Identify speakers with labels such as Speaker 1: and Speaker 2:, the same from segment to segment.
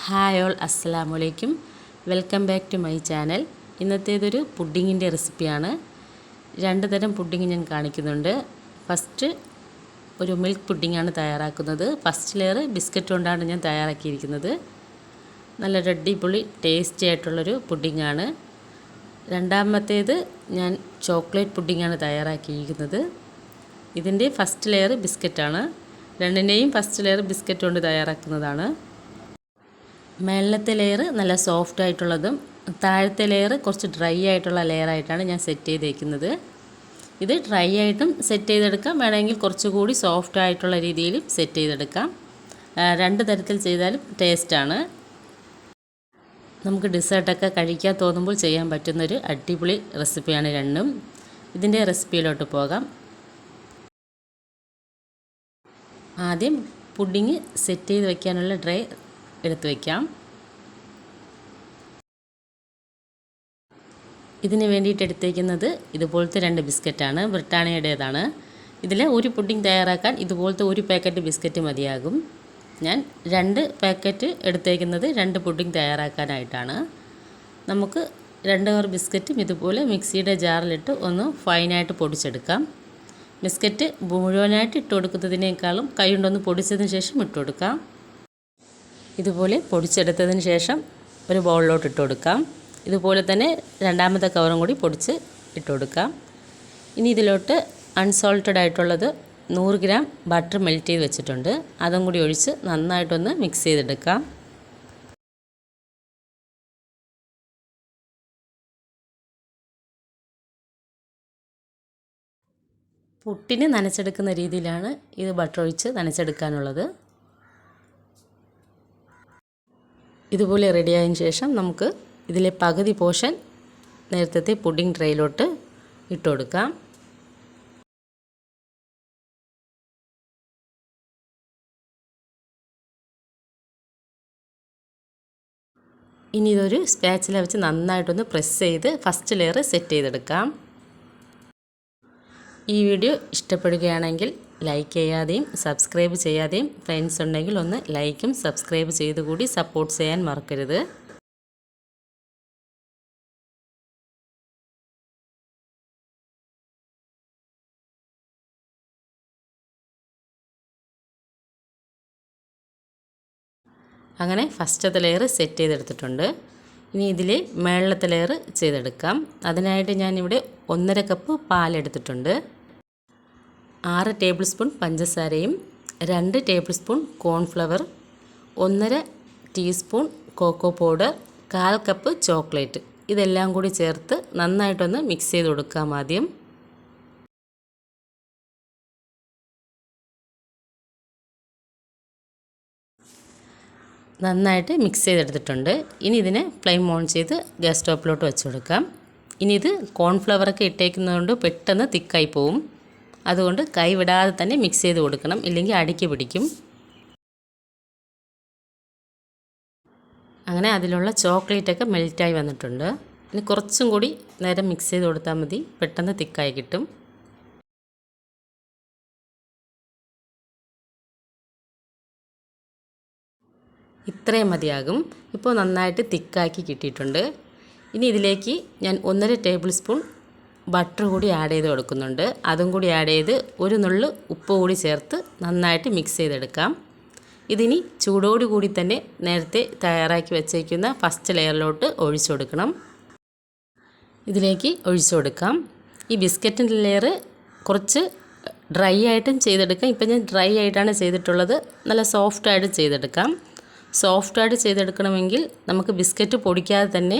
Speaker 1: Hi all, അസ്സലാമു അലൈക്കും. Welcome back to my channel. ഇന്നത്തേതൊരു പുഡിങ്ങിൻ്റെ റെസിപ്പിയാണ്. രണ്ട് തരം പുഡിങ് ഞാൻ കാണിക്കുന്നുണ്ട്. ഫസ്റ്റ് ഒരു മിൽക്ക് പുഡിങ്ങാണ് തയ്യാറാക്കുന്നത്. ഫസ്റ്റ് ലെയർ ബിസ്ക്കറ്റ് കൊണ്ടാണ് ഞാൻ തയ്യാറാക്കിയിരിക്കുന്നത്. നല്ല അടിപൊളി ടേസ്റ്റി ആയിട്ടുള്ളൊരു പുഡിങ്ങാണ്. രണ്ടാമത്തേത് ഞാൻ ചോക്ലേറ്റ് പുഡിങ്ങാണ് തയ്യാറാക്കിയിരിക്കുന്നത്. ഇതിൻ്റെ ഫസ്റ്റ് ലെയർ ബിസ്ക്കറ്റാണ്. രണ്ടിൻ്റെയും ഫസ്റ്റ് ലെയർ ബിസ്ക്കറ്റ് കൊണ്ട് തയ്യാറാക്കുന്നതാണ്. മേളത്തെ ലെയർ നല്ല സോഫ്റ്റ് ആയിട്ടുള്ളതും താഴത്തെ ലെയർ കുറച്ച് ഡ്രൈ ആയിട്ടുള്ള ലെയറായിട്ടാണ് ഞാൻ സെറ്റ് ചെയ്തേക്കുന്നത്. ഇത് ഡ്രൈ ആയിട്ടും സെറ്റ് ചെയ്തെടുക്കാം, വേണമെങ്കിൽ കുറച്ചുകൂടി സോഫ്റ്റ് ആയിട്ടുള്ള രീതിയിലും സെറ്റ് ചെയ്തെടുക്കാം. രണ്ട് തരത്തിൽ ചെയ്താലും ടേസ്റ്റാണ്. നമുക്ക് ഡെസേർട്ടൊക്കെ കഴിക്കാൻ തോന്നുമ്പോൾ ചെയ്യാൻ പറ്റുന്നൊരു അടിപൊളി റെസിപ്പിയാണ് രണ്ടും. ഇതിൻ്റെ റെസിപ്പിയിലോട്ട് പോകാം. ആദ്യം പുഡിങ് സെറ്റ് ചെയ്ത് വയ്ക്കാനുള്ള ട്രേ എടുത്ത് വയ്ക്കാം. ഇതിന് വേണ്ടിയിട്ട് എടുത്തേക്കുന്നത് ഇതുപോലത്തെ 2 ബിസ്ക്കറ്റാണ്. ബ്രിട്ടാനിയയുടേതാണ്. ഇതിൽ ഒരു പുഡിങ് തയ്യാറാക്കാൻ ഇതുപോലത്തെ ഒരു പാക്കറ്റ് ബിസ്ക്കറ്റ് മതിയാകും. ഞാൻ 2 പാക്കറ്റ് എടുത്തേക്കുന്നത് 2 പുഡിങ് തയ്യാറാക്കാനായിട്ടാണ്. നമുക്ക് 2 ബിസ്ക്കറ്റും ഇതുപോലെ മിക്സിയുടെ ജാറിലിട്ട് ഒന്ന് ഫൈനായിട്ട് പൊടിച്ചെടുക്കാം. ബിസ്ക്കറ്റ് മുഴുവനായിട്ട് ഇട്ട് കൊടുക്കുന്നതിനേക്കാളും കൈ കൊണ്ടൊന്ന് പൊടിച്ചതിന് ശേഷം ഇട്ട് കൊടുക്കാം. ഇതുപോലെ പൊടിച്ചെടുത്തതിന് ശേഷം ഒരു ബൗളിലോട്ട് ഇട്ട് കൊടുക്കാം. ഇതുപോലെ തന്നെ രണ്ടാമത്തെ കവറും കൂടി പൊടിച്ച് ഇട്ട് കൊടുക്കാം. ഇനി ഇതിലോട്ട് അൺസോൾട്ടഡ് ആയിട്ടുള്ളത് 100 ഗ്രാം ബട്ടർ മെൽറ്റ് ചെയ്ത് വെച്ചിട്ടുണ്ട്. അതും കൂടി ഒഴിച്ച് നന്നായിട്ടൊന്ന് മിക്സ് ചെയ്തെടുക്കാം. പുട്ടിന് നനച്ചെടുക്കുന്ന രീതിയിലാണ് ഇത് ബട്ടർ ഒഴിച്ച് നനച്ചെടുക്കാനുള്ളത്. ഇതുപോലെ റെഡിയായതിനു ശേഷം നമുക്ക് ഇതിലെ പകുതി പോർഷൻ നേരത്തെ പുഡിംഗ് ട്രേയിലോട്ട് ഇട്ട് കൊടുക്കാം. ഇനി ഇതൊരു സ്പാച്ചില വെച്ച് നന്നായിട്ടൊന്ന് പ്രസ് ചെയ്ത് ഫസ്റ്റ് ലെയർ സെറ്റ് ചെയ്തെടുക്കാം. ഈ വീഡിയോ ഇഷ്ടപ്പെടുകയാണെങ്കിൽ ലൈക്ക് ചെയ്യാതെയും സബ്സ്ക്രൈബ് ചെയ്യാതെയും ഫ്രണ്ട്സ് ഉണ്ടെങ്കിൽ ഒന്ന് ലൈക്കും സബ്സ്ക്രൈബ് ചെയ്ത് കൂടി സപ്പോർട്ട് ചെയ്യാൻ മറക്കരുത്. അങ്ങനെ ഫസ്റ്റത്തെ ലെയർ സെറ്റ് ചെയ്തെടുത്തിട്ടുണ്ട്. ഇനി ഇതിൽ മേളത്തെ ലെയർ ചെയ്തെടുക്കാം. അതിനായിട്ട് ഞാനിവിടെ 1.5 കപ്പ് പാലെടുത്തിട്ടുണ്ട്. 6 ടേബിൾ സ്പൂൺ പഞ്ചസാരയും 2 table spoon cornflour, 1.5 teaspoon coco powder, 1/4 cup chocolate, ഇതെല്ലാം കൂടി ചേർത്ത് നന്നായിട്ടൊന്ന് മിക്സ് ചെയ്ത് കൊടുക്കാം. ആദ്യം നന്നായിട്ട് മിക്സ് ചെയ്തെടുത്തിട്ടുണ്ട്. ഇനി ഇതിനെ ഫ്ലെയിം ഓൺ ചെയ്ത് ഗ്യാസ് സ്റ്റോപ്പിലോട്ട് വെച്ച് കൊടുക്കാം. ഇനി ഇത് കോൺഫ്ലവറൊക്കെ ഇട്ടേക്കുന്നതുകൊണ്ട് പെട്ടെന്ന് തിക്കായി പോവും. അതുകൊണ്ട് കൈ വിടാതെ തന്നെ മിക്സ് ചെയ്ത് കൊടുക്കണം, ഇല്ലെങ്കിൽ അടിക്ക് പിടിക്കും. അങ്ങനെ അതിലുള്ള ചോക്ലേറ്റൊക്കെ മെൽറ്റായി വന്നിട്ടുണ്ട്. ഇനി കുറച്ചും കൂടി നേരം മിക്സ് ചെയ്ത് കൊടുത്താൽ മതി, പെട്ടെന്ന് തിക്കായി കിട്ടും. ഇത്രയും മതിയാകും. ഇപ്പോൾ നന്നായിട്ട് തിക്കാക്കി കിട്ടിയിട്ടുണ്ട്. ഇനി ഇതിലേക്ക് ഞാൻ 1.5 ടേബിൾ സ്പൂൺ ബട്ടർ കൂടി ആഡ് ചെയ്ത് കൊടുക്കുന്നുണ്ട്. അതും കൂടി ആഡ് ചെയ്ത് ഒരു നുള്ളു ഉപ്പ് കൂടി ചേർത്ത് നന്നായിട്ട് മിക്സ് ചെയ്തെടുക്കാം. ഇതിനി ചൂടോടുകൂടി തന്നെ നേരത്തെ തയ്യാറാക്കി വെച്ചേക്കുന്ന ഫസ്റ്റ് ലെയറിലോട്ട് ഒഴിച്ചു കൊടുക്കണം. ഇതിലേക്ക് ഒഴിച്ചു കൊടുക്കാം. ഈ ബിസ്ക്കറ്റിൻ്റെ ലെയർ കുറച്ച് ഡ്രൈ ആയിട്ടും ചെയ്തെടുക്കാം. ഇപ്പം ഞാൻ ഡ്രൈ ആയിട്ടാണ് ചെയ്തിട്ടുള്ളത്. നല്ല സോഫ്റ്റായിട്ട് ചെയ്തെടുക്കാം. സോഫ്റ്റായിട്ട് ചെയ്തെടുക്കണമെങ്കിൽ നമുക്ക് ബിസ്ക്കറ്റ് പൊടിക്കാതെ തന്നെ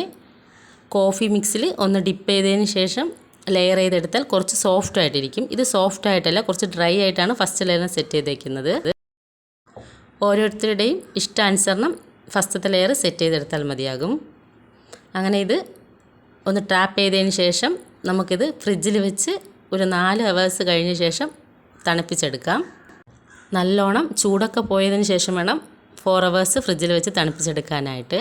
Speaker 1: കോഫി മിക്സിൽ ഒന്ന് ഡിപ്പ് ചെയ്തതിന് ശേഷം ലെയർ ചെയ്തെടുത്താൽ കുറച്ച് സോഫ്റ്റായിട്ടിരിക്കും. ഇത് സോഫ്റ്റായിട്ടല്ല, കുറച്ച് ഡ്രൈ ആയിട്ടാണ് ഫസ്റ്റ് ലെയർ സെറ്റ് ചെയ്തേക്കുന്നത്. ഓരോരുത്തരുടെയും ഇഷ്ടാനുസരണം ഫസ്റ്റത്തെ ലെയർ സെറ്റ് ചെയ്തെടുത്താൽ മതിയാകും. അങ്ങനെ ഇത് ഒന്ന് ടാപ്പ് ചെയ്തതിന് ശേഷം നമുക്കിത് ഫ്രിഡ്ജിൽ വെച്ച് ഒരു 4 അവേഴ്സ് കഴിഞ്ഞ ശേഷം തണുപ്പിച്ചെടുക്കാം. നല്ലോണം ചൂടൊക്കെ പോയതിന് ശേഷം വേണം 4 അവേഴ്സ് ഫ്രിഡ്ജിൽ വെച്ച് തണുപ്പിച്ചെടുക്കാനായിട്ട്.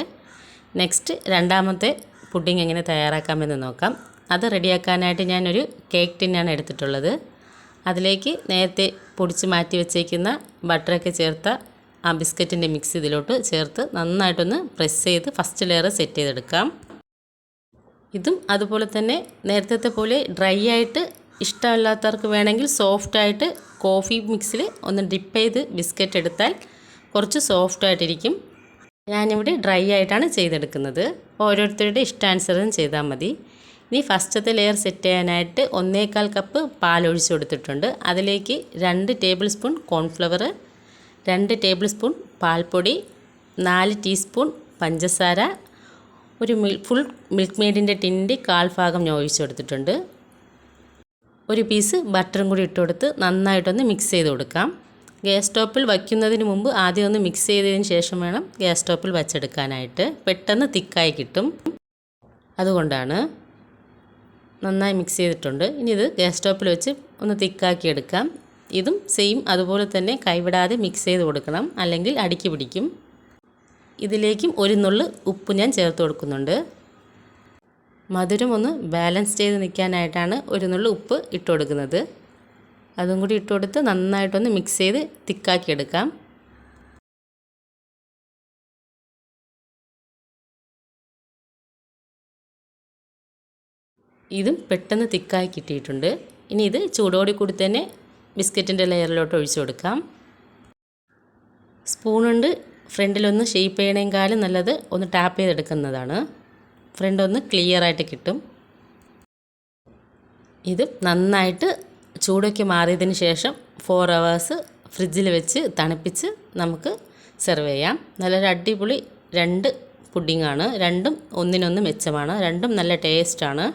Speaker 1: നെക്സ്റ്റ് രണ്ടാമത്തെ പുഡിംഗ് എങ്ങനെ തയ്യാറാക്കാമെന്ന് നോക്കാം. അത് റെഡിയാക്കാനായിട്ട് ഞാനൊരു കേക്ക് ടിന്നാണ് എടുത്തിട്ടുള്ളത്. അതിലേക്ക് നേരത്തെ പൊടിച്ച് മാറ്റി വെച്ചേക്കുന്ന ബട്ടറൊക്കെ ചേർത്ത ആ ബിസ്ക്കറ്റിൻ്റെ മിക്സ് ഇതിലോട്ട് ചേർത്ത് നന്നായിട്ടൊന്ന് പ്രസ് ചെയ്ത് ഫസ്റ്റ് ലെയർ സെറ്റ് ചെയ്തെടുക്കാം. ഇതും അതുപോലെ തന്നെ നേരത്തെ പോലെ ഡ്രൈ ആയിട്ട് ഇഷ്ടമല്ലാത്തവർക്ക് വേണമെങ്കിൽ സോഫ്റ്റായിട്ട് കോഫി മിക്സിൽ ഒന്ന് ഡിപ്പ് ചെയ്ത് ബിസ്ക്കറ്റ് എടുത്താൽ കുറച്ച് സോഫ്റ്റായിട്ടിരിക്കും. ഞാനിവിടെ ഡ്രൈ ആയിട്ടാണ് ചെയ്തെടുക്കുന്നത്. ഓരോരുത്തരുടെ ഇഷ്ടാനുസരണം ചെയ്താൽ മതി. ഇനി ഫസ്റ്റത്തെ ലെയർ സെറ്റ് ചെയ്യാനായിട്ട് 1.25 കപ്പ് പാൽ ഒഴിച്ച് കൊടുത്തിട്ടുണ്ട്. അതിലേക്ക് 2 table spoon cornflour, 2 table spoon പാൽപ്പൊടി, 4 ടീസ്പൂൺ പഞ്ചസാര, ഒരു ഫുൾ മിൽക്ക് മെയ്ഡിൻ്റെ ടിൻ്റെ 1/4 ഭാഗം ഞാൻ ഒഴിച്ച് കൊടുത്തിട്ടുണ്ട്. ഒരു പീസ് ബട്ടറും കൂടി ഇട്ട് കൊടുത്ത് നന്നായിട്ടൊന്ന് മിക്സ് ചെയ്ത് കൊടുക്കാം. ഗ്യാസ് സ്റ്റോപ്പിൽ വയ്ക്കുന്നതിന് മുമ്പ് ആദ്യം ഒന്ന് മിക്സ് ചെയ്തതിന് ശേഷം വേണം ഗ്യാസ് സ്റ്റോപ്പിൽ വച്ചെടുക്കാനായിട്ട്. പെട്ടെന്ന് തിക്കായി കിട്ടും. അതുകൊണ്ടാണ്. നന്നായി മിക്സ് ചെയ്തിട്ടുണ്ട്. ഇനി ഇത് ഗ്യാസ് സ്റ്റോപ്പിൽ വെച്ച് ഒന്ന് തിക്കാക്കി എടുക്കാം. ഇതും സെയിം അതുപോലെ തന്നെ കൈവിടാതെ മിക്സ് ചെയ്ത് കൊടുക്കണം, അല്ലെങ്കിൽ അടിക്ക് പിടിക്കും. ഇതിലേക്കും ഒരു നുള്ള് ഉപ്പ് ഞാൻ ചേർത്ത് കൊടുക്കുന്നുണ്ട്. മധുരം ഒന്ന് ബാലൻസ് ചെയ്ത് നിൽക്കാനായിട്ടാണ് ഒരു നുള്ള് ഉപ്പ് ഇട്ട് കൊടുക്കുന്നത്. അതും കൂടി ഇട്ട് കൊടുത്ത് നന്നായിട്ടൊന്ന് മിക്സ് ചെയ്ത് തിക്കാക്കി എടുക്കാം. ഇതും പെട്ടെന്ന് തിക്കായി കിട്ടിയിട്ടുണ്ട്. ഇനി ഇത് ചൂടോടി കൂടി തന്നെ ബിസ്ക്കറ്റിൻ്റെ ലെയറിലോട്ട് ഒഴിച്ചു കൊടുക്കാം. സ്പൂൺ കൊണ്ട് ഫ്രണ്ടിലൊന്ന് ഷേപ്പ് ചെയ്യണേക്കാളും നല്ലത് ഒന്ന് ടാപ്പ് ചെയ്തെടുക്കുന്നതാണ്. ഫ്രണ്ട് ഒന്ന് ക്ലിയർ ആയിട്ട് കിട്ടും. ഇത് നന്നായിട്ട് ചൂടൊക്കെ മാറിയതിന് ശേഷം 4 hours ഫ്രിഡ്ജിൽ വെച്ച് തണുപ്പിച്ച് നമുക്ക് സെർവ് ചെയ്യാം. നല്ലൊരു അടിപൊളി 2 പുഡിങ്ങാണ്. രണ്ടും ഒന്നിനൊന്ന് മെച്ചമാണ്. രണ്ടും നല്ല ടേസ്റ്റാണ്.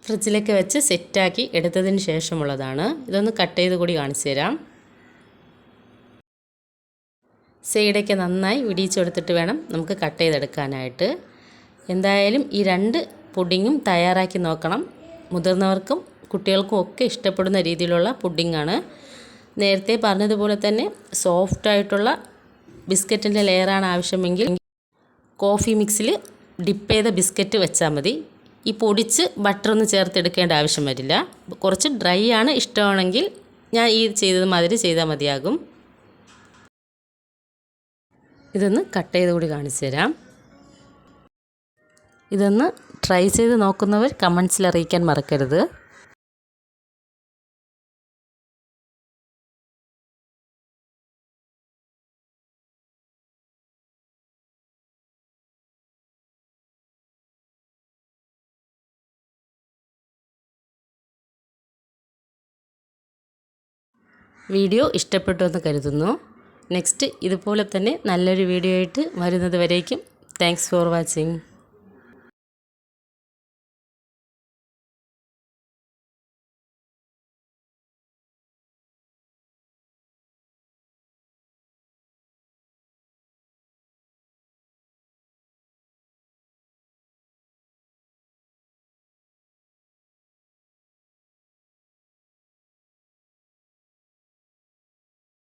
Speaker 1: ഫ്രിഡ്ജിലൊക്കെ വെച്ച് സെറ്റാക്കി എടുത്തതിന് ശേഷമുള്ളതാണ്. ഇതൊന്ന് കട്ട് ചെയ്ത് കൂടി കാണിച്ചു തരാം. സൈഡൊക്കെ നന്നായി വിടിയിച്ചെടുത്തിട്ട് വേണം നമുക്ക് കട്ട് ചെയ്തെടുക്കാനായിട്ട്. എന്തായാലും ഈ 2 പുഡിങ്ങും തയ്യാറാക്കി നോക്കണം. മുതിർന്നവർക്കും കുട്ടികൾക്കും ഒക്കെ ഇഷ്ടപ്പെടുന്ന രീതിയിലുള്ള പുഡിങ്ങാണ്. നേരത്തെ പറഞ്ഞതുപോലെ തന്നെ സോഫ്റ്റായിട്ടുള്ള ബിസ്ക്കറ്റിൻ്റെ ലെയറാണ് ആവശ്യമെങ്കിൽ കോഫി മിക്സിൽ ഡിപ്പ് ചെയ്ത ബിസ്ക്കറ്റ് വെച്ചാൽ മതി. ഈ പൊടിച്ച് ബട്ടറൊന്നും ചേർത്തെടുക്കേണ്ട ആവശ്യം വരില്ല. കുറച്ച് ഡ്രൈ ആണ് ഇഷ്ടമാണെങ്കിൽ ഞാൻ ഈ ചെയ്തത് മാതിരി ചെയ്താൽ മതിയാകും. ഇതൊന്ന് കട്ട് ചെയ്ത് കൂടി കാണിച്ചു തരാം. ഇതൊന്ന് ട്രൈ ചെയ്ത് നോക്കുന്നവർ കമൻസിൽ അറിയിക്കാൻ മറക്കരുത്. വീഡിയോ ഇഷ്ടപ്പെട്ടു എന്ന് കരുതുന്നു. നെക്സ്റ്റ് ഇതുപോലെ തന്നെ നല്ലൊരു വീഡിയോ ആയിട്ട് വരുന്നത് വരേക്കും താങ്ക്സ് ഫോർ വാച്ചിങ്.